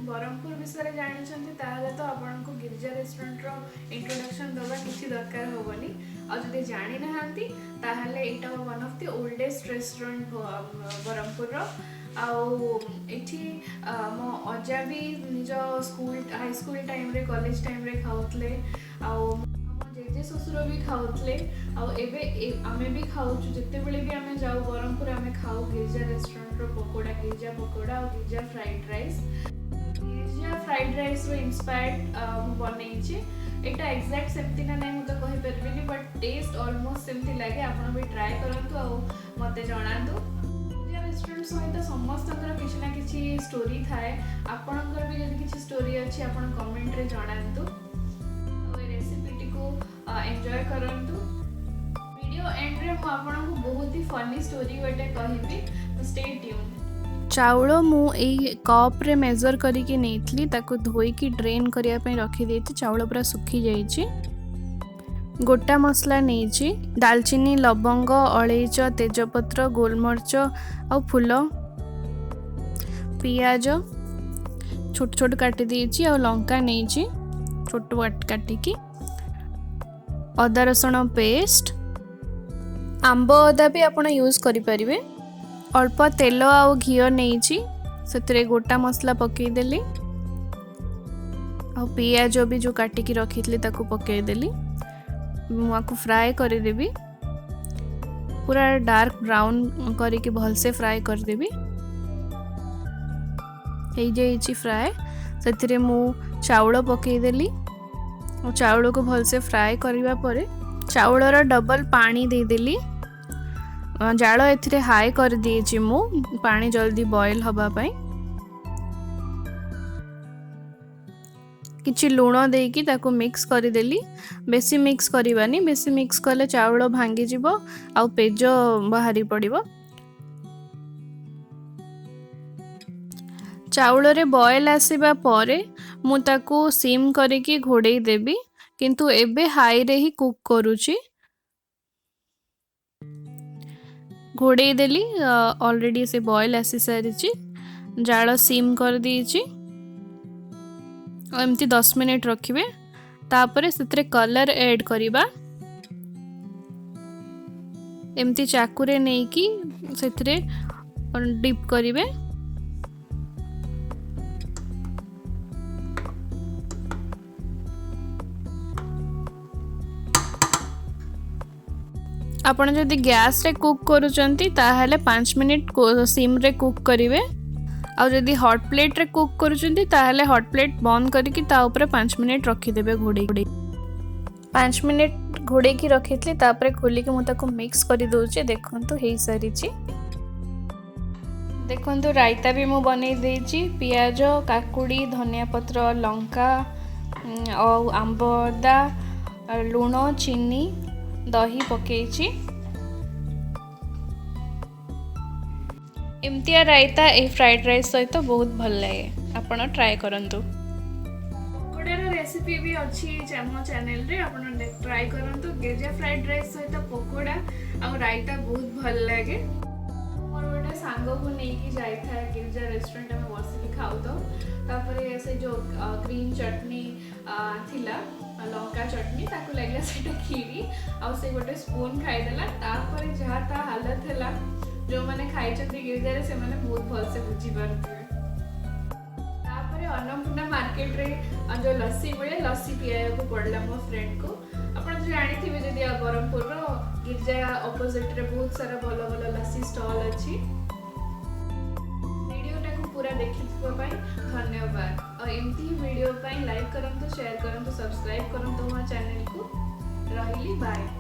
ब्रह्मपुर विषय जानते ताहले तो आपन को गिरिजा रेस्टोरेंट रो इंट्रोडक्शन दबा किसी दरकार होबनी और जदि जानि नहांती ताहले एटा one of the oldest restaurant Brahmapur रो आउ एठी मो अजा भी निज स्कूल हाई स्कूल टाइम रे कॉलेज टाइम रे खाउतले आउ जेजे ससुर भी खाउतले आउ एबे आमे भी खाउछु जते बेले भी आमे जाऊ ब्रह्मपुर आमे खाऊ गिरिजा रेस्टोरेंट रो पकोड़ा गिरिजा पकोड़ा और Girija fried rice fried rice रो इंस्पायर्ड बनै छी एटा एग्जैक्ट सेमती ना नै मु तो कहि परबिनी बट टेस्ट ऑलमोस्ट सेमती लागे आपण भी ट्राई करंतु आ मते जणांतु गिरिजा रेस्टोरेंट सहित समस्तकर किछि ना किछि स्टोरी थाए आपणकर भी जदि किछि स्टोरी अछि आपण कमेंट रे जणांतु ओ रेसिपी को एन्जॉय करंतु वीडियो एंड रे मु आपण को बहुत ही फनी स्टोरी बटे कहिबी तो स्टे ट्यून चाउल मु एई कप रे मेजर करिके नेथली ताको धोई की ड्रेन करिया पे रखी देती चाउल पूरा सुखी जाइछि गोटा मसला नेछि दालचीनी लवंग अलैच तेजपत्र गोलमर्च आ फूल पियाज छोट छोट काटी देछि आ लंका नेछि छोट काटी की अदा रसुण पेस्ट आंब अदा भी आपण यूज करि परिबे अल्प तेल आउ घी नहीं से गोटा मसला पकईदेली आ पियाज भी जो काटिकी रखी ताको पकईदेली मुझे फ्राए करदेवी पूरा डार्क ब्राउन करके भलसे फ्राए करदेवी फ्राए से मु चाउल पकईदेली और चाउल को भलसे फ्राए करने पर चाउलर डबल पानी देदेली जाल एथिरे हाई कर दिए मु पानी जल्दी बॉयल हवा पाई किछि लूण देकी ताको मिक्स कर देली बेसी मिक्स करबानी बेसी मिक्स कले चाउल भांगी जिवो आ पेज बाहरी पड़िबो चाउल रे बॉयल आसीबा परे मु ताको सिम करके घोड़े देबी किंतु एबे हाई रे ही कुक करूची घोड़े देली ऑलरेडी से बॉयल आसी सारी जाल सिम कर दीची एमती 10 मिनट रखिबे तापरे सेतरे कलर ऐड करिबा एमती चाकू रे नै की सेतरे डिप करिवे आपण जदि गैस रे कुक करूचंती ताहले 5 मिनिट सिम रे कुक करिवे आ जदि हॉट प्लेट रे कुक करूचंती ताहले हॉट प्लेट बंद करके ता ऊपर 5 मिनिट रखी देबे घोड़े 5 मिनिट घोड़े की रखितली तापरे खोली के मु ताको मिक्स करि दोचे देखंतु हेई सारीची देखंतु रायता भी मु बनै देची पियाज काकुड़ी धनिया पत्र लंका और आंबदा लूण चीनी दही पकेची एमतिया रायता ए फ्राइड राइस सहित बहुत भल लगे आपण ट्राई करंतु पकोड़ार रेसिपी भी अच्छी मो चैनल रे आपण ट्राई करंतु गिरिजा फ्राइड राइस सहित पकोड़ा आ रायता बहुत भल लगे मोर गोटे सांग को नेकी जाई था गिरिजा रेस्टोरेंट में बसिली खाऊ तो तापर से जो ग्रीन चटनी थिला लंका चटनी ताकू लगला सेटा खीरी आ से गोटे स्पून खाई देला तापर जहा ता हालत हैला जो माने खाई चंदी गिरिजा रे से माने बहुत भल से बुझी पारथिबे तापर अन्नपूर्णा मार्केट रे जो लस्सी मिले लस्सी पिया को पड़ला मो फ्रेंड को आपण जो जानि थिबे जदी ब्रह्मपुर रो गिरिजा ऑपोजिट रे बहुत सारा भलो भलो लस्सी स्टॉल अछि पूरा देखिथिबा पाई धन्यवाद और एमती वीडियो पाई लाइक करंतु शेयर करंतु सब्सक्राइब करंतु हमर चैनल को रहिली बाय।